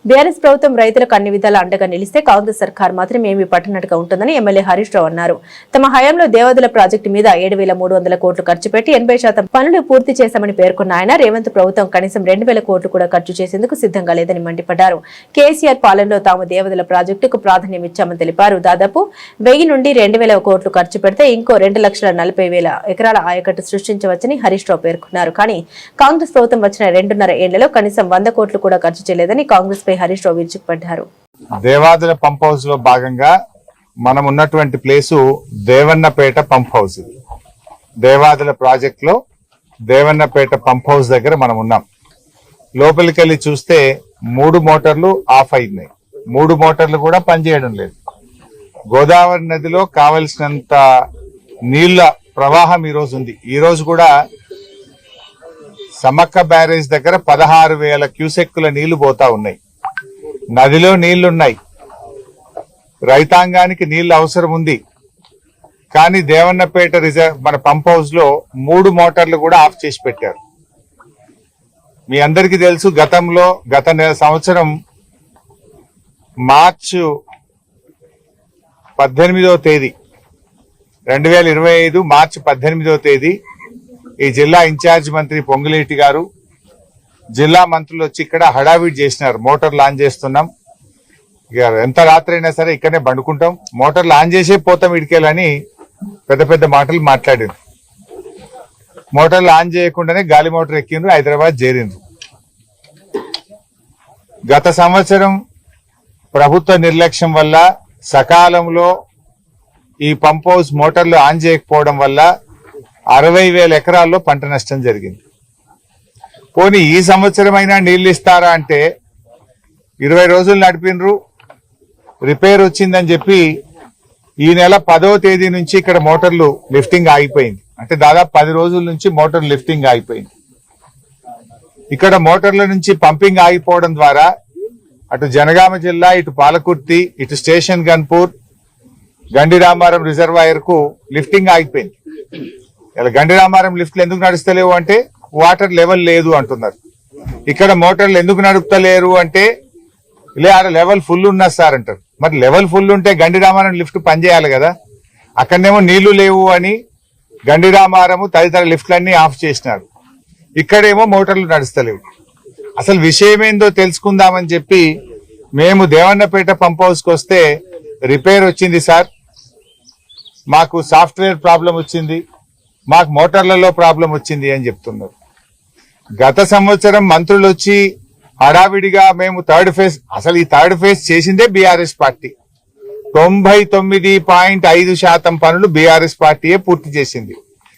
BRS ప్రభుత్వం రైతులకు అన్ని విధాల అండగా నిలిస్తే కాంగ్రెస్ సర్కార్ మాత్రం ఏమీ పట్టనట్టుగా ఉంటుందని ఎమ్మెల్యే హరీష్ రావు అన్నారు. తమ హయాంలో దేవాదుల ప్రాజెక్టు మీద 7,300 కోట్లు ఖర్చు పెట్టి 80% పనులు పూర్తి చేశామని పేర్కొన్న ఆయన రేవంత్ ప్రభుత్వం కనీసం 2,000 కోట్లు కూడా ఖర్చు చేసేందుకు సిద్ధంగా లేదని మండిపడ్డారు. కేసీఆర్ పాలనలో తాము దేవాదుల ప్రాజెక్టుకు ప్రాధాన్యం ఇచ్చామని తెలిపారు. దాదాపు 1000 నుండి 2,000 కోట్లు ఖర్చు పెడితే ఇంకో 2,40,000 ఎకరాల ఆయకట్టు సృష్టించవచ్చని హరీష్ రావు పేర్కొన్నారు. కానీ కాంగ్రెస్ ప్రభుత్వం వచ్చిన 2.5 ఏళ్లలో కనీసం 100 కోట్లు కూడా ఖర్చు చేయలేదని కాంగ్రెస్ పై హరీష్ రావు విరుచుకుపడ్డారు. దేవాదుల పంప్ హౌస్ లో భాగంగా మనం ఉన్నటువంటి place Devannapeta pump house. Devadula project లో దేవన్నపేట పంప్ హౌస్ దగ్గర మనం ఉన్నాం. లోపలికి వెళ్ళి చూస్తే 3 మోటార్లు ఆఫ్ అయినాయి. 3 మోటార్లు కూడా పనిచేయడం లేదు. గోదావరి నదిలో కావలసినంత నీళ్ల ప్రవాహం ఈ రోజు ఉంది. ఈ రోజు కూడా సమ్మక్క బ్యారేజ్ దగ్గర 16,000 క్యూసెక్కుల నీళ్లు పోతా ఉన్నాయి. నదిలో నీళ్లున్నాయి, రైతాంగానికి నీళ్లు అవసరం ఉంది. కానీ దేవన్నపేట మన పంప్ హౌస్ లో 3 మోటార్లు కూడా ఆఫ్ చేసి పెట్టారు. మీ అందరికీ తెలుసు, గత సంవత్సరం మార్చి 18వ తేదీ 2025 మార్చి 18వ తేదీ ఈ జిల్లా ఇన్ఛార్జ్ మంత్రి పొంగులేటి గారు, జిల్లా మంత్రులు వచ్చి ఇక్కడ హడావిడి చేసినారు. మోటార్ లాంచ్ చేస్తున్నాం, ఇక ఎంత రాత్రి అయినా సరే ఇక్కడనే బండుకుంటాం, మోటార్ లాంచ్ చేసే పోతాం ఇడికేలని పెద్ద పెద్ద మాటలు మాట్లాడారు. మోటార్ లాంచ్ చేయకుండానే గాలి మోటార్ ఎక్కిండ్రు, హైదరాబాద్ చేరిండ్రు. గత సంవత్సరం ప్రభుత్వ నిర్లక్ష్యం వల్ల సకాలంలో ఈ పంప్ హౌస్ మోటార్లు ఆన్ చేయకపోవడం వల్ల 60,000 ఎకరాల్లో పంట నష్టం జరిగింది. పోనీ ఈ సంవత్సరం అయినా నీళ్లు ఇస్తారా అంటే 20 రోజులు నడిపినరు, రిపేర్ వచ్చిందని చెప్పి ఈ నెల 10వ తేదీ నుంచి ఇక్కడ మోటార్లు లిఫ్టింగ్ ఆగిపోయింది. అంటే దాదాపు 10 రోజుల నుంచి మోటార్ లిఫ్టింగ్ ఆగిపోయింది. ఇక్కడ మోటార్ల నుంచి పంపింగ్ ఆగిపోవడం ద్వారా అటు జనగామ జిల్లా, ఇటు పాలకుర్తి, ఇటు స్టేషన్ గన్పూర్, గండిరామారం రిజర్వాయర్ కు లిఫ్టింగ్ ఆగిపోయింది. ఇలా గండిరామారం లిఫ్ట్లు ఎందుకు నడుస్తలేవు అంటే వాటర్ లెవెల్ లేదు అంటున్నారు. ఇక్కడ మోటార్లు ఎందుకు నడుపుతలేరు అంటే ఆడ లెవెల్ ఫుల్ ఉన్నా సార్ అంటారు. మరి లెవెల్ ఫుల్ ఉంటే గండిరామారం లిఫ్ట్ పనిచేయాలి కదా. అక్కడనేమో నీళ్లు లేవు అని గండిరామారము తదితర లిఫ్ట్లన్నీ ఆఫ్ చేసినారు. ఇక్కడేమో మోటార్లు నడుస్తలేవు. అసలు విషయం ఏందో తెలుసుకుందామని చెప్పి మేము దేవన్నపేట పంప్ హౌస్ కి వస్తే రిపేర్ వచ్చింది సార్, మాకు సాఫ్ట్వేర్ ప్రాబ్లం వచ్చింది, మాకు మోటార్లలో ప్రాబ్లం వచ్చింది అని చెప్తున్నారు. గత సంవత్సరం మంత్రులు వచ్చి హడావిడిగా మేము థర్డ్ ఫేజ్, అసలు ఈ థర్డ్ ఫేజ్ చేసిందే బీఆర్ఎస్ పార్టీ. 99.5% పనులు బీఆర్ఎస్ పార్టీయే పూర్తి చేసింది.